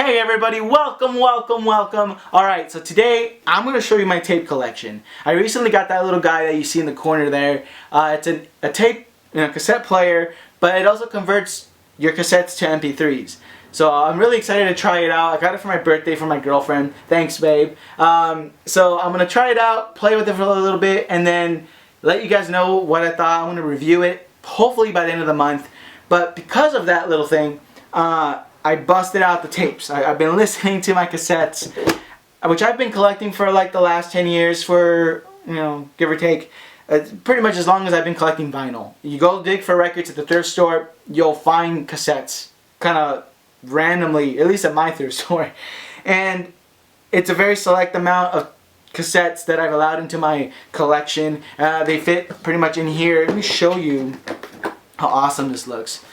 Hey everybody, welcome. Alright, so today I'm going to show you my tape collection. I recently got that little guy that you see in the corner there. It's a tape, cassette player, but it also converts your cassettes to MP3s. So I'm really excited to try it out. I got it for my birthday from my girlfriend. Thanks, babe. So I'm going to try it out, play with it for a little bit, and then let you guys know what I thought. I'm going to review it, hopefully by the end of the month. But because of that little thing, I busted out the tapes. I've been listening to my cassettes, which I've been collecting for like the last 10 years for, give or take, pretty much as long as I've been collecting vinyl. You go dig for records at the thrift store, you'll find cassettes kind of randomly, at least at my thrift store. And it's a very select amount of cassettes that I've allowed into my collection. They fit pretty much in here. Let me show you how awesome this looks.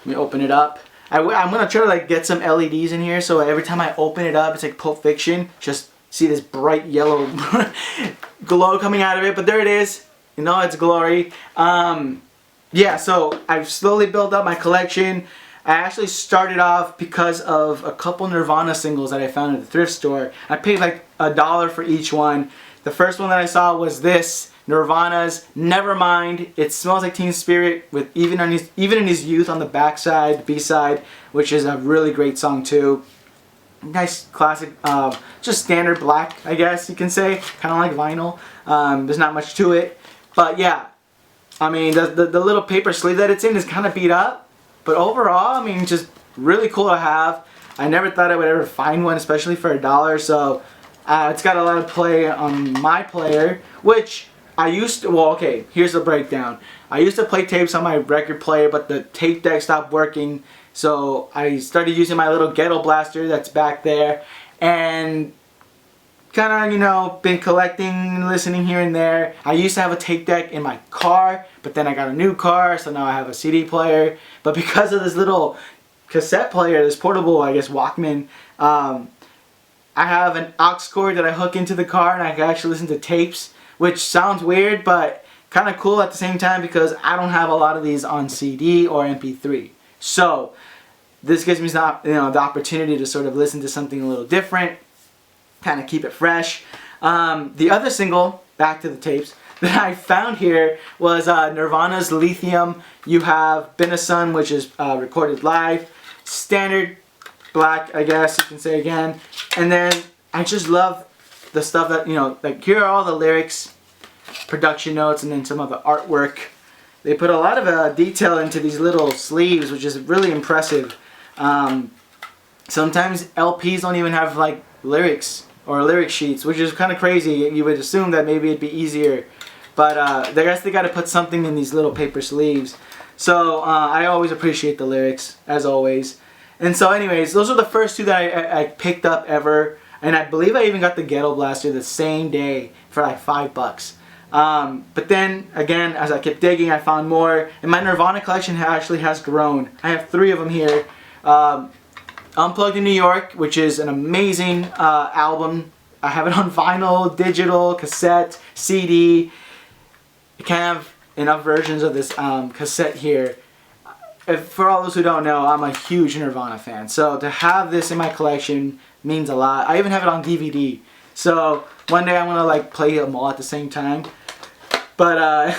Let me open it up. I'm going to try to get some LEDs in here so every time I open it up it's like Pulp Fiction. Just see this bright yellow glow coming out of it, but there it is. It's glory. Yeah, so I've slowly built up my collection. I actually started off because of a couple Nirvana singles that I found at the thrift store. I paid like $1 for each one. The first one that I saw was this, Nirvana's Nevermind. It Smells Like Teen Spirit, with even in his youth on the backside, B-side, which is a really great song too. Nice classic, just standard black, I guess you can say, kind of like vinyl. There's not much to it, but yeah, I mean the little paper sleeve that it's in is kind of beat up, but overall, I mean, just really cool to have. I never thought I would ever find one, especially for $1. So it's got a lot of play on my player, which I used to, well, okay, here's the breakdown. I used to play tapes on my record player, but the tape deck stopped working, so I started using my little ghetto blaster that's back there, and kind of, been collecting and listening here and there. I used to have a tape deck in my car, but then I got a new car, so now I have a CD player. But because of this little cassette player, this portable, I guess, Walkman, I have an aux cord that I hook into the car, and I can actually listen to tapes, which sounds weird, but kind of cool at the same time because I don't have a lot of these on CD or MP3. So this gives me the opportunity to sort of listen to something a little different, kind of keep it fresh. The other single, back to the tapes, that I found here was Nirvana's Lithium. You have Been a Sun, which is recorded live, standard black, I guess you can say again, and then I just love the stuff that, like here are all the lyrics, production notes, and then some of the artwork. They put a lot of detail into these little sleeves, which is really impressive. Sometimes LPs don't even have like lyrics or lyric sheets, which is kind of crazy. You would assume that maybe it'd be easier, but I guess they got to put something in these little paper sleeves. So I always appreciate the lyrics, as always. And so anyways, those are the first two that I picked up ever. And I believe I even got the Ghetto Blaster the same day for like $5. But then, again, as I kept digging, I found more. And my Nirvana collection actually has grown. I have 3 of them here. Unplugged in New York, which is an amazing album. I have it on vinyl, digital, cassette, CD. I can't have enough versions of this cassette here. For all those who don't know, I'm a huge Nirvana fan. So to have this in my collection means a lot. I even have it on DVD. So one day I'm going to play them all at the same time. But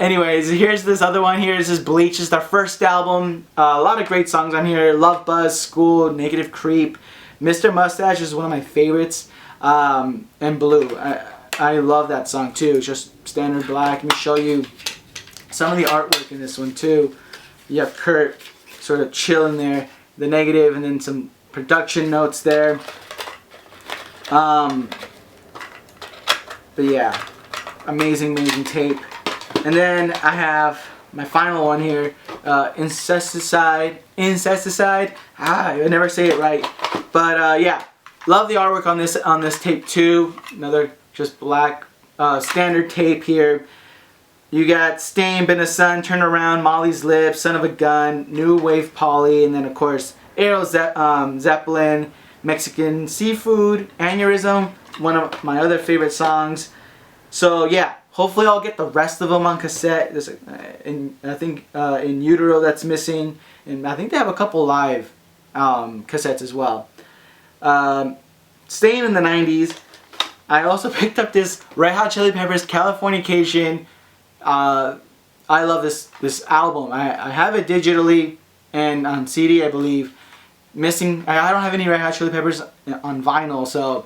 anyways, here's this other one here. This is BLEACH. It's their first album. A lot of great songs on here. Love Buzz, School, Negative Creep. Mr. Mustache is one of my favorites. And Blue. I love that song too. It's just standard black. Let me show you some of the artwork in this one too. You have Kurt sort of chilling there, the negative, and then some production notes there. But yeah, amazing tape. And then I have my final one here, Incesticide. I never say it right. But yeah, love the artwork on this tape too. Another just black standard tape here. You got Stain, Been a Sun, Turn Around, Molly's Lips, Son of a Gun, New Wave Polly, and then of course Aero Zeppelin, Mexican Seafood, Aneurysm, one of my other favorite songs. So yeah, hopefully I'll get the rest of them on cassette. There's I think In Utero that's missing, and I think they have a couple live cassettes as well. Staying in the 90s, I also picked up this Red Hot Chili Peppers Californication. I love this album. I have it digitally and on CD, I believe. I don't have any Red Hot Chili Peppers on vinyl, so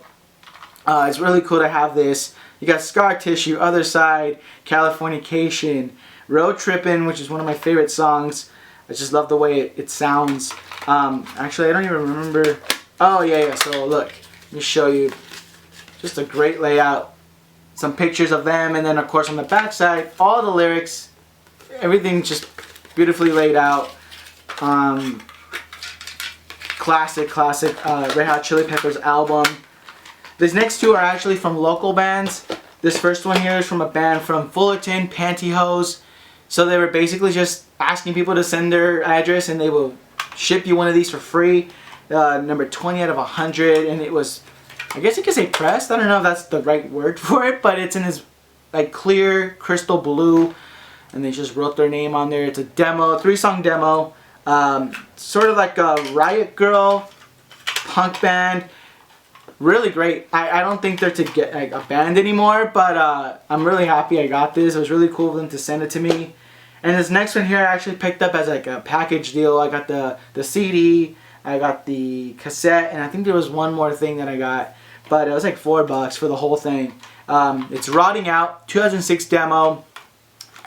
it's really cool to have this. You got Scar Tissue, Other Side, Californication, Road Trippin', which is one of my favorite songs. I just love the way it sounds. Actually, I don't even remember. Oh, yeah. So, look. Let me show you. Just a great layout. Some pictures of them. And then, of course, on the back side, all the lyrics. Everything just beautifully laid out. Classic Red Hot Chili Peppers album. These next two are actually from local bands. This first one here is from a band from Fullerton, Pantyhose. So they were basically just asking people to send their address and they will ship you one of these for free. Number 20 out of 100, and it was, I guess you could say pressed. I don't know if that's the right word for it, but it's in this like clear crystal blue, and they just wrote their name on there. It's a demo, 3-song demo. Sort of like a Riot Girl punk band. Really great. I don't think they're to get like a band anymore, but I'm really happy I got this. It was really cool of them to send it to me. And this next one here I actually picked up as like a package deal. I got the CD, I got the cassette, and I think there was one more thing that I got, but it was like $4 for the whole thing. It's Rotting Out, 2006 demo.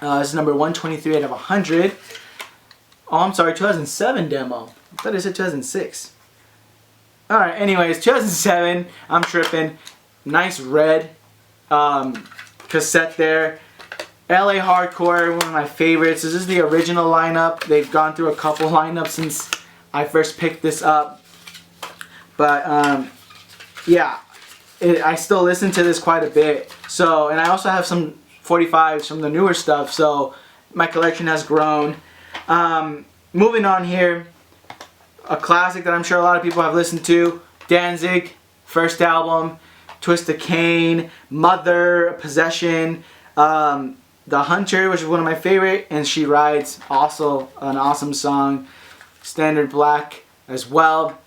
This is number 123 out of 100. Oh, I'm sorry, 2007 demo. I thought it said 2006. Alright, anyways, 2007, I'm tripping. Nice red cassette there. LA Hardcore, one of my favorites. This is the original lineup. They've gone through a couple lineups since I first picked this up. But, yeah, I still listen to this quite a bit. So, and I also have some 45s from the newer stuff, so my collection has grown. Moving on here. A classic that I'm sure a lot of people have listened to, Danzig, first album, Twist of Cain, Mother, Possession, The Hunter, which is one of my favorite, and She Rides, also an awesome song, Standard Black as well.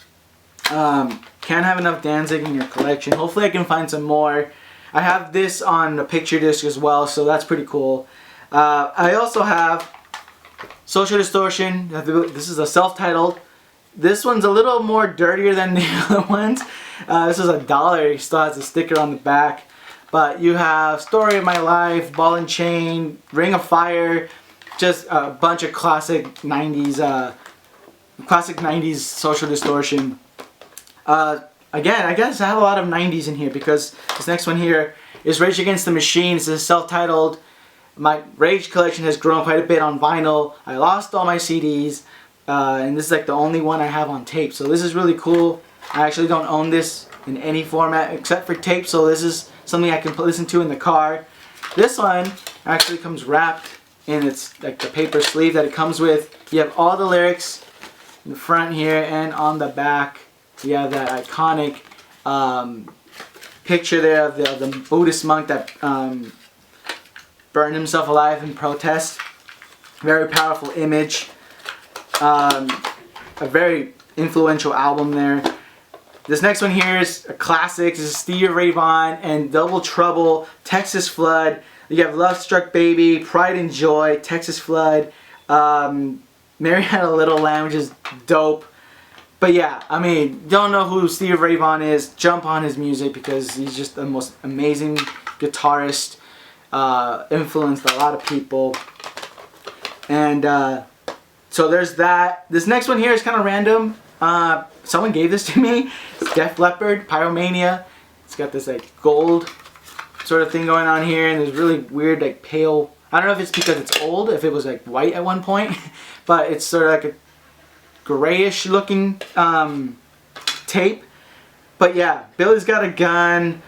Can't have enough Danzig in your collection. Hopefully I can find some more. I have this on a picture disc as well, so that's pretty cool. I also have Social Distortion. This is a self-titled. This one's a little more dirtier than the other ones. This is $1. It still has a sticker on the back. But you have Story of My Life, Ball and Chain, Ring of Fire, just a bunch of classic 90s Social Distortion. Again, I guess I have a lot of 90s in here because this next one here is Rage Against the Machine. This is self-titled. My Rage collection has grown quite a bit on vinyl. I lost all my CDs. And this is like the only one I have on tape, so this is really cool. I actually don't own this in any format except for tape, so this is something I can listen to in the car. This one actually comes wrapped in its like the paper sleeve that it comes with. You have all the lyrics in the front here and on the back. You have that iconic picture there of the Buddhist monk that burned himself alive in protest. Very powerful image. A very influential album there. This next one here is a classic. This is Stevie Ray Vaughan and Double Trouble, Texas Flood. You have Love Struck Baby, Pride and Joy, Texas Flood, Mary Had a Little Lamb, which is dope. But yeah, I mean, don't know who Stevie Ray Vaughan is, jump on his music because he's just the most amazing guitarist. Influenced a lot of people. And so there's that. This next one here is kind of random. Someone gave this to me. It's Def Leppard, Pyromania. It's got this like gold sort of thing going on here, and there's really weird like pale. I don't know if it's because it's old, if it was like white at one point, but it's sort of like a grayish looking tape. But yeah, Billy's Got a Gun,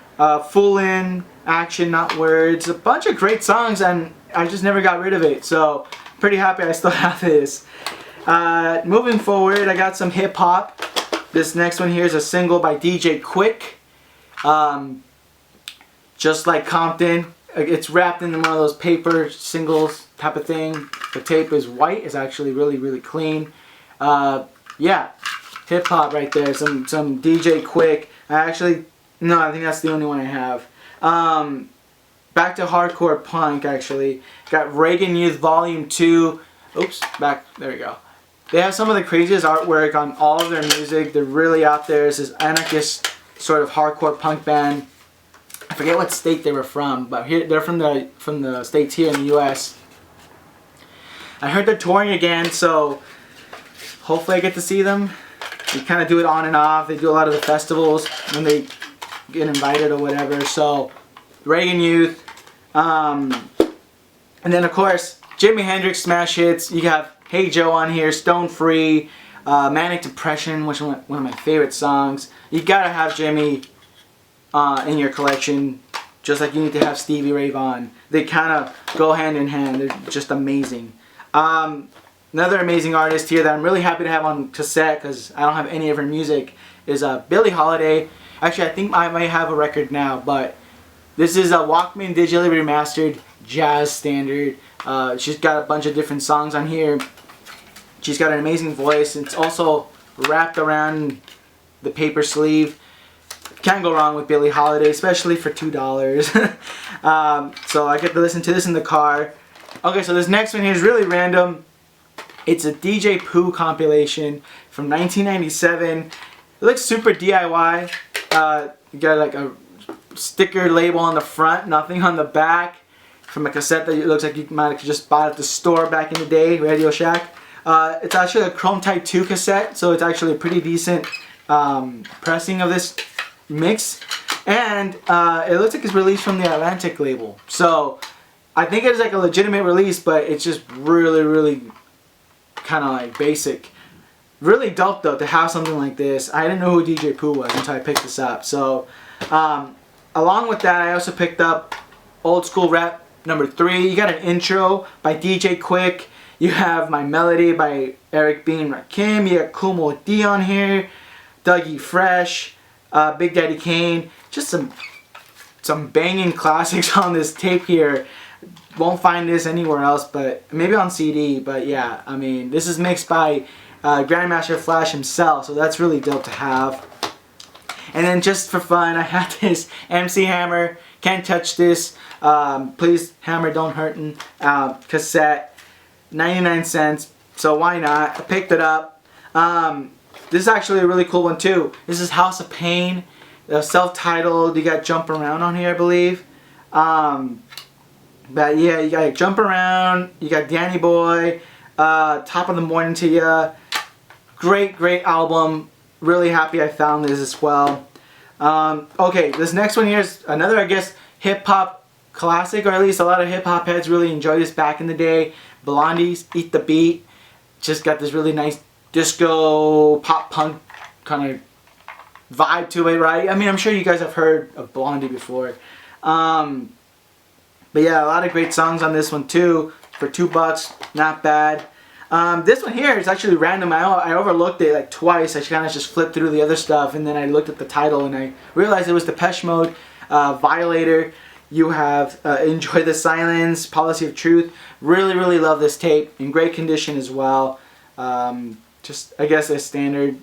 Full In, Action Not Words, a bunch of great songs, and I just never got rid of it. So pretty happy I still have this. Moving forward, I got some hip hop. This next one here is a single by DJ Quick. Just like Compton, it's wrapped in one of those paper singles type of thing. The tape is white. It's actually really, really clean. Yeah, hip hop right there. Some DJ Quick. I think that's the only one I have. Back to hardcore punk actually. Got Reagan Youth Volume 2. Oops, there we go. They have some of the craziest artwork on all of their music. They're really out there. It's this anarchist sort of hardcore punk band. I forget what state they were from, but they're from the states here in the U.S. I heard they're touring again, so hopefully I get to see them. They kind of do it on and off. They do a lot of the festivals when they get invited or whatever. So Reagan Youth, and then of course Jimi Hendrix smash hits. You have Hey Joe on here, Stone Free, Manic Depression, which is one of my favorite songs. You gotta have Jimmy in your collection, just like you need to have Stevie Ray Vaughan. They kind of go hand in hand. They're just amazing. Another amazing artist here that I'm really happy to have on cassette because I don't have any of her music is Billie Holiday. Actually, I think I might have a record now, but this is a Walkman digitally remastered jazz standard. She's got a bunch of different songs on here. She's got an amazing voice. It's also wrapped around the paper sleeve. Can't go wrong with Billie Holiday, especially for $2. So I get to listen to this in the car. Okay, so this next one here is really random. It's a DJ Pooh compilation from 1997. It looks super DIY. You got like a sticker label on the front, nothing on the back. From a cassette that it looks like you might have just bought at the store back in the day, Radio Shack. It's actually a Chrome Type 2 cassette, so it's actually a pretty decent pressing of this mix. And it looks like it's released from the Atlantic label. So I think it's like a legitimate release, but it's just really kind of like basic. Really dope though to have something like this. I didn't know who DJ Pooh was until I picked this up. So along with that, I also picked up Old School Rap number 3. You got an intro by DJ Quick. You have My Melody by Eric B. and Rakim. You got Kumo D on here. Dougie Fresh. Big Daddy Kane. Just some banging classics on this tape here. Won't find this anywhere else, but maybe on CD. But yeah, I mean, this is mixed by Grandmaster Flash himself, so that's really dope to have. And then just for fun, I have this MC Hammer, Can't Touch This, Please Hammer Don't Hurtin' cassette, 99 cents, so why not? I picked it up. This is actually a really cool one too. This is House of Pain, self-titled. You got Jump Around on here, I believe. But yeah, you got Jump Around, you got Danny Boy, Top of the Morning to Ya. Great album. Really happy I found this as well. Okay, this next one here is another, I guess, hip-hop classic, or at least a lot of hip-hop heads really enjoyed this back in the day. Blondie's Eat the Beat. Just got this really nice disco, pop-punk kind of vibe to it, right? I mean, I'm sure you guys have heard of Blondie before. But yeah, a lot of great songs on this one too. For $2, not bad. This one here is actually random. I overlooked it like twice. I kind of just flipped through the other stuff, and then I looked at the title and I realized it was Depeche Mode, Violator. You have Enjoy the Silence, Policy of Truth. Really love this tape. In great condition as well. Just, I guess, a standard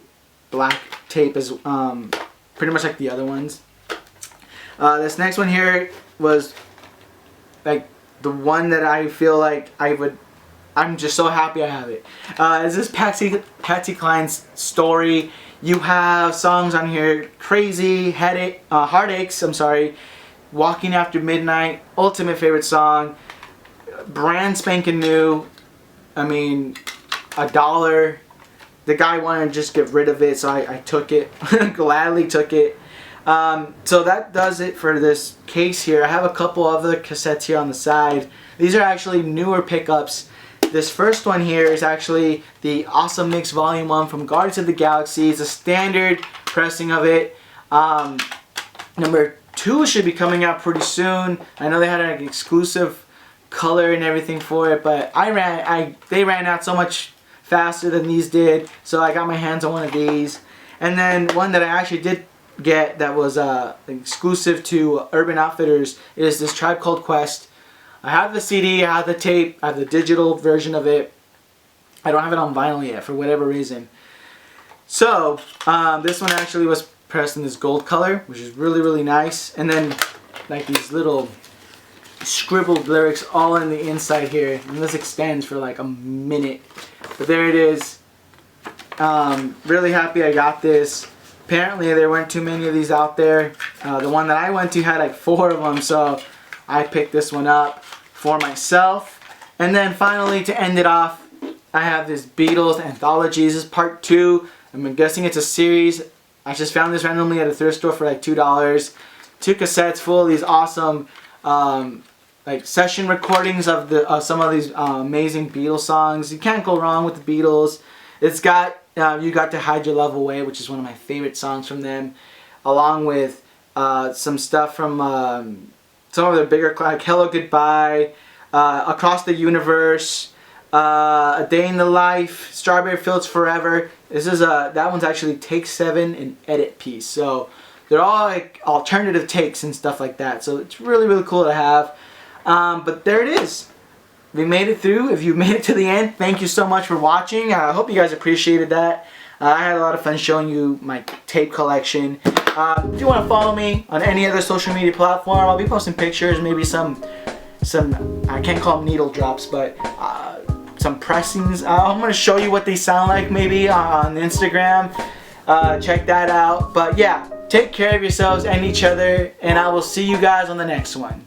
black tape is pretty much like the other ones. This next one here was like the one that I feel like I'm just so happy I have it. This is Patsy Cline's Story. You have songs on here: Crazy, Heartaches, Walking After Midnight, ultimate favorite song, brand spanking new. I mean, $1. The guy wanted to just get rid of it, so I took it. Gladly took it. So that does it for this case here. I have a couple other cassettes here on the side. These are actually newer pickups. This first one here is actually the Awesome Mix Volume 1 from Guardians of the Galaxy. It's a standard pressing of it. Number 2 should be coming out pretty soon. I know they had an exclusive color and everything for it, but they ran out so much faster than these did, so I got my hands on one of these. And then one that I actually did get that was exclusive to Urban Outfitters is this Tribe Called Quest. I have the CD, I have the tape, I have the digital version of it. I don't have it on vinyl yet for whatever reason. So this one actually was pressed in this gold color, which is really, really nice. And then like these little scribbled lyrics all in the inside here. And this extends for like a minute. But there it is. Really happy I got this. Apparently there weren't too many of these out there. The one that I went to had like 4 of them, so I picked this one up for myself. And then finally, to end it off, I have this Beatles Anthology. This is part 2. I'm guessing it's a series. I just found this randomly at a thrift store for like $2. 2 cassettes full of these awesome like session recordings of some of these amazing Beatles songs. You can't go wrong with the Beatles. It's got You Got to Hide Your Love Away, which is one of my favorite songs from them, along with some stuff from some of their bigger, like Hello Goodbye, Across the Universe, A Day in the Life, Strawberry Fields Forever. This is that one's actually take 7 and edit piece. So they're all like alternative takes and stuff like that. So it's really, really cool to have. But there it is. We made it through. If you made it to the end, thank you so much for watching. I hope you guys appreciated that. I had a lot of fun showing you my tape collection. If you want to follow me on any other social media platform, I'll be posting pictures, maybe some I can't call them needle drops, but some pressings. I'm going to show you what they sound like maybe on Instagram. Check that out. But yeah, take care of yourselves and each other, and I will see you guys on the next one.